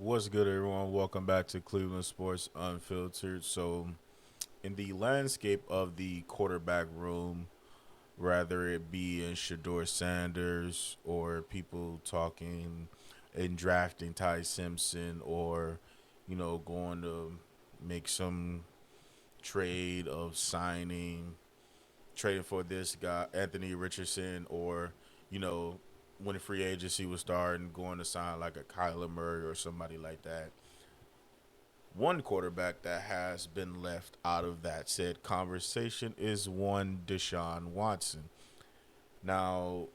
What's good, everyone? Welcome back to Cleveland Sports Unfiltered. So, in the landscape of the quarterback room, rather it be in Shador Sanders or people talking and drafting Ty Simpson or, going to make some trade of trading for this guy, Anthony Richardson, or, you know, when free agency was starting, going to sign like a Kyler Murray or somebody like that. One quarterback that has been left out of that said conversation is one Deshaun Watson. Now,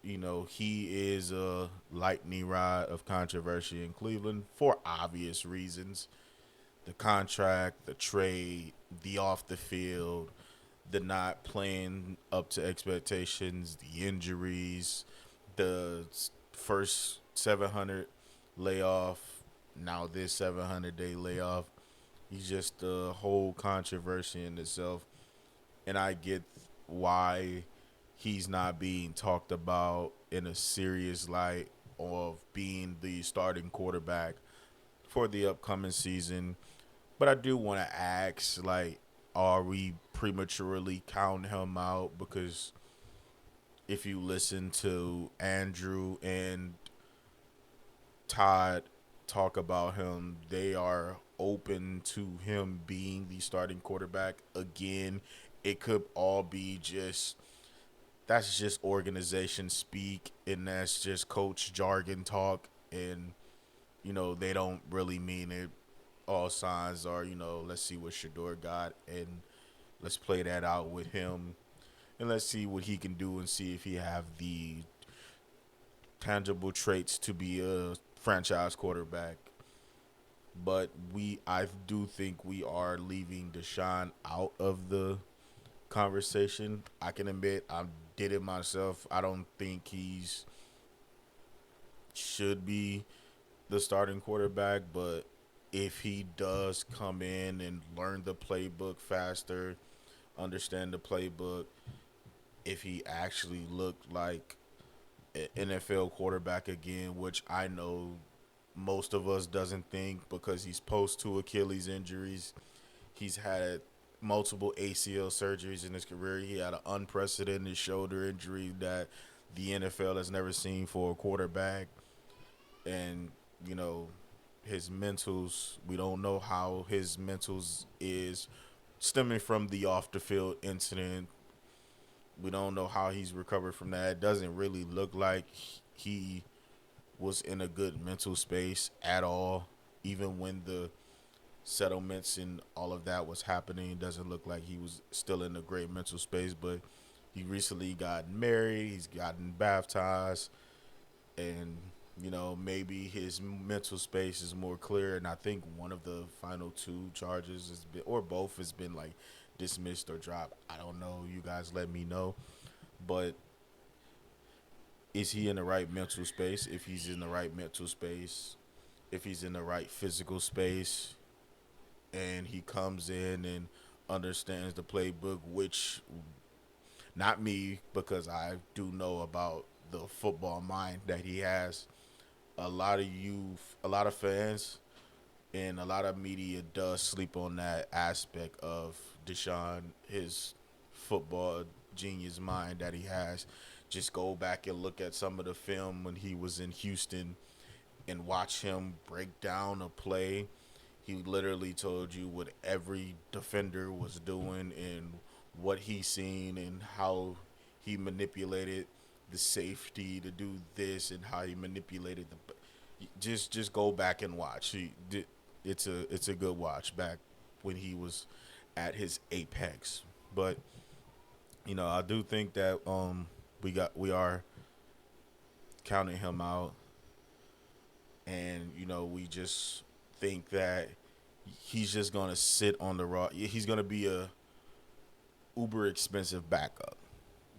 he is a lightning rod of controversy in Cleveland for obvious reasons. The contract, the trade, the off the field, the not playing up to expectations, the injuries, the first 700 layoff, now this 700-day layoff. He's just a whole controversy in itself. And I get why he's not being talked about in a serious light of being the starting quarterback for the upcoming season. But I do want to ask, like, are we prematurely counting him out? Because if you listen to Andrew and Todd talk about him, they are open to him being the starting quarterback again. It could all be just that's just organization speak and that's just coach jargon talk, and they don't really mean it. All signs are, let's see what Shador got and let's play that out with him and let's see what he can do and see if he have the tangible traits to be a franchise quarterback. But I do think we are leaving Deshaun out of the conversation. I can admit I did it myself. I don't think he's should be the starting quarterback, but if he does come in and learn the playbook faster, understand the playbook, if he actually looked like an NFL quarterback again, which I know most of us doesn't think because he's post two Achilles injuries. He's had multiple ACL surgeries in his career. He had an unprecedented shoulder injury that the NFL has never seen for a quarterback. And, you know, his mentals, we don't know how his mentals is stemming from the off the field incident. We don't know how he's recovered from that. It doesn't really look like he was in a good mental space at all. Even when the settlements and all of that was happening, it doesn't look like he was still in a great mental space. But he recently got married, he's gotten baptized, and maybe his mental space is more clear. And I think one of the final two charges has been, or both, has been like dismissed or dropped. I don't know. You guys let me know. But is he in the right mental space? If he's in the right mental space, if he's in the right physical space, and he comes in and understands the playbook, which not me because I do know about the football mind that he has. A lot of youth, a lot of fans, and a lot of media does sleep on that aspect of Deshaun, his football genius mind that he has. Just go back and look at some of the film when he was in Houston and watch him break down a play. He literally told you what every defender was doing and what he seen and how he manipulated the safety to do this and how he manipulated the. Just go back and watch. It's a good watch back when he was at his apex. But I do think that we are counting him out, and we just think that he's just gonna sit on the raw. He's gonna be a uber expensive backup.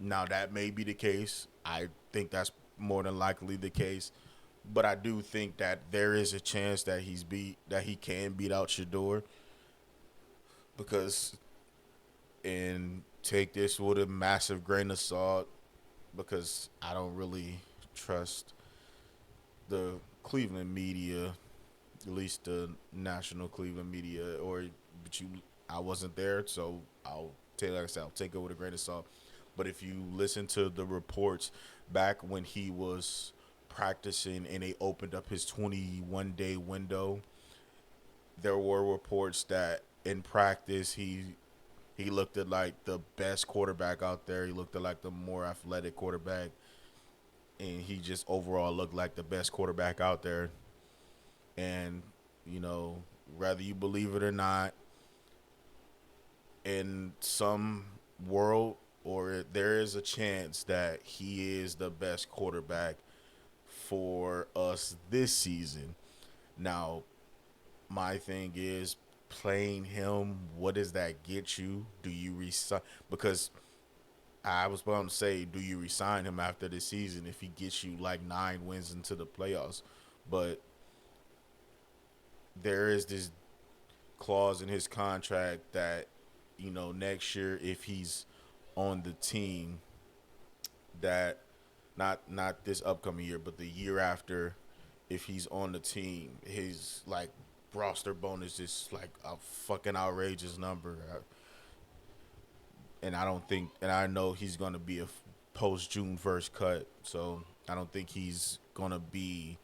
Now that may be the case. I think that's more than likely the case. But I do think that there is a chance that he can beat out Shador, because, and take this with a massive grain of salt, because I don't really trust the Cleveland media at least the national Cleveland media, or but you, I wasn't there, so I'll take like I said, I'll take it with a grain of salt. But if you listen to the reports back when he was practicing and they opened up his 21-day window, there were reports that in practice he looked at like the best quarterback out there. He looked at like the more athletic quarterback, and he just overall looked like the best quarterback out there. And you know, whether you believe it or not, in some world, or there is a chance that he is the best quarterback for us this season. Now, my thing is playing him. What does that get you? Do you resign? Because I was about to say, do you resign him after this season if he gets you like 9 wins into the playoffs? But there is this clause in his contract that next year if he's on the team, that not this upcoming year but the year after, if he's on the team, his like roster bonus is like a fucking outrageous number. And I don't think, and I know he's going to be a post June 1st cut, so I don't think he's going to be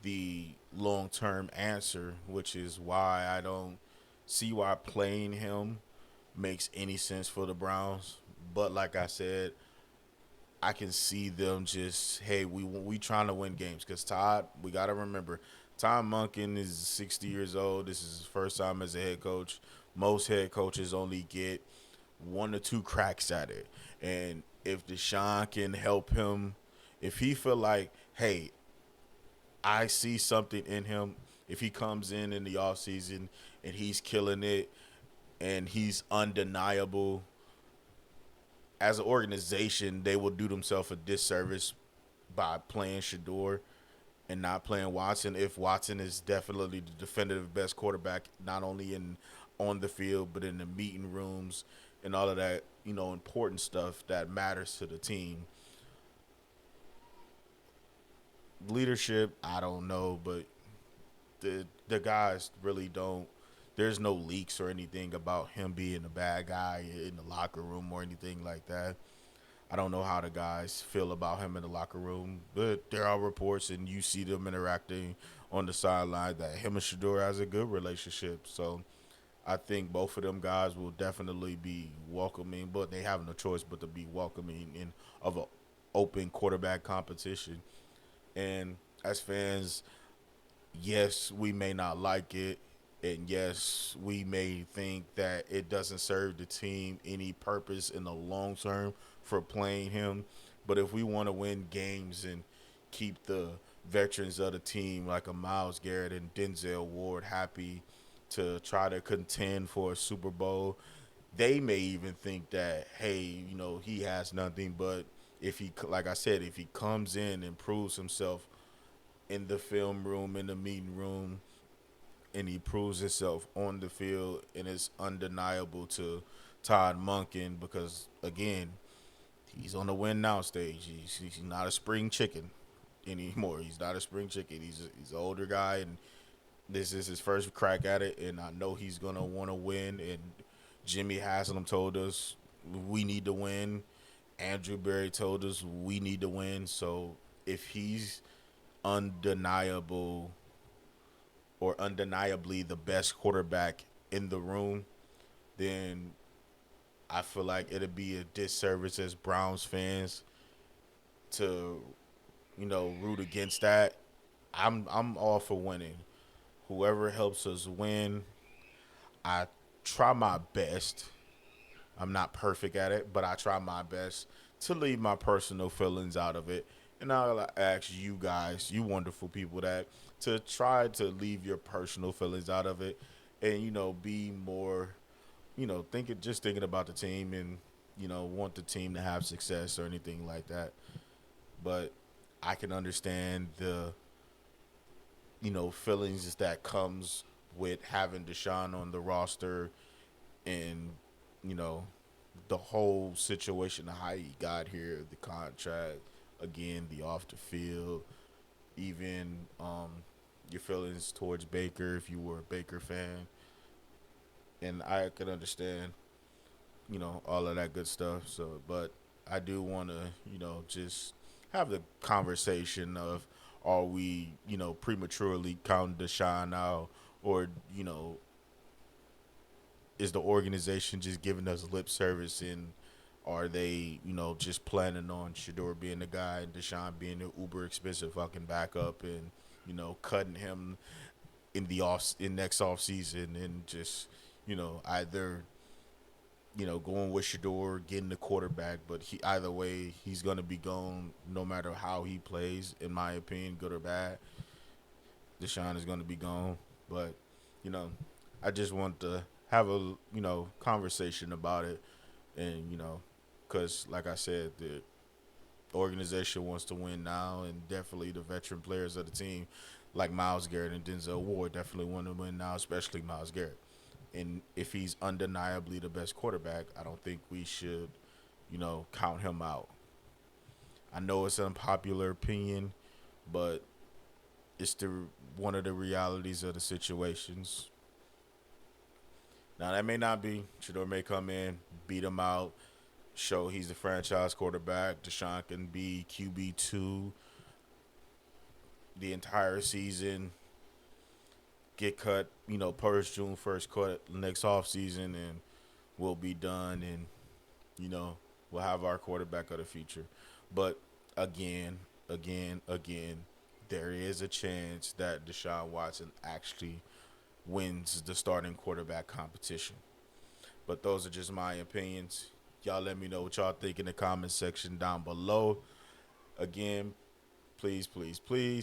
the long term answer, which is why I don't see why playing him makes any sense for the Browns. But like I said, I can see them just, hey, we trying to win games, because Todd, we got to remember, Todd Monken is 60 years old. This is his first time as a head coach. Most head coaches only get one or two cracks at it. And if Deshaun can help him, if he feel like, hey, I see something in him, if he comes in the offseason and he's killing it and he's undeniable, as an organization, they will do themselves a disservice by playing Shador and not playing Watson, if Watson is definitely the definitive best quarterback, not only in on the field but in the meeting rooms and all of that, important stuff that matters to the team. Leadership, I don't know, but the guys really don't. There's no leaks or anything about him being a bad guy in the locker room or anything like that. I don't know how the guys feel about him in the locker room, but there are reports, and you see them interacting on the sideline, that him and Shador has a good relationship. So I think both of them guys will definitely be welcoming, but they have no choice but to be welcoming in of a open quarterback competition. And as fans, yes, we may not like it, and yes, we may think that it doesn't serve the team any purpose in the long term for playing him. But if we want to win games and keep the veterans of the team like a Miles Garrett and Denzel Ward happy to try to contend for a Super Bowl, they may even think that, hey, he has nothing. But if he, like I said, if he comes in and proves himself in the film room, in the meeting room, and he proves himself on the field, and it's undeniable to Todd Monken, because again, he's on the win now stage. He's not a spring chicken anymore. He's not a spring chicken. He's an older guy, and this is his first crack at it. And I know he's gonna want to win. And Jimmy Haslam told us we need to win. Andrew Berry told us we need to win. So if he's undeniable or undeniably the best quarterback in the room, then I feel like it'd be a disservice as Browns fans to, root against that. I'm all for winning. Whoever helps us win, I try my best. I'm not perfect at it, but I try my best to leave my personal feelings out of it. And I'll ask you guys, you wonderful people, that to try to leave your personal feelings out of it, and be more, thinking about the team, and want the team to have success or anything like that. But I can understand the feelings that comes with having Deshaun on the roster, and you know the whole situation of how he got here, the contract, again, the off the field, even your feelings towards Baker if you were a Baker fan, and I can understand, all of that good stuff. So, but I do want to, just have the conversation of, are we, prematurely counting Deshaun out, or is the organization just giving us lip service, and are they, just planning on Shador being the guy and Deshaun being the uber expensive fucking backup, and cutting him in next off season, and just either going with Shador, getting the quarterback, but either way he's gonna be gone no matter how he plays. In my opinion, good or bad, Deshaun is gonna be gone. But you know, I just want to have a conversation about it, and because like I said, the organization wants to win now, and definitely the veteran players of the team, like Miles Garrett and Denzel Ward, definitely want to win now, especially Miles Garrett. And if he's undeniably the best quarterback, I don't think we should, count him out. I know it's an unpopular opinion, but it's the one of the realities of the situations. Now that may not be. Shador may come in, beat him out, show he's the franchise quarterback. Deshaun can be QB2 the entire season, get cut, first June first cut next off season, and we'll be done, and you know we'll have our quarterback of the future. But again, there is a chance that Deshaun Watson actually wins the starting quarterback competition. But those are just my opinions. Y'all let me know what y'all think in the comment section down below. Again, please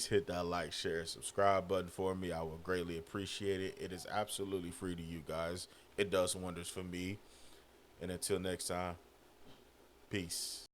hit that like, share, subscribe button for me. I will greatly appreciate it. It is absolutely free to you guys. It does wonders for me. And until next time, peace.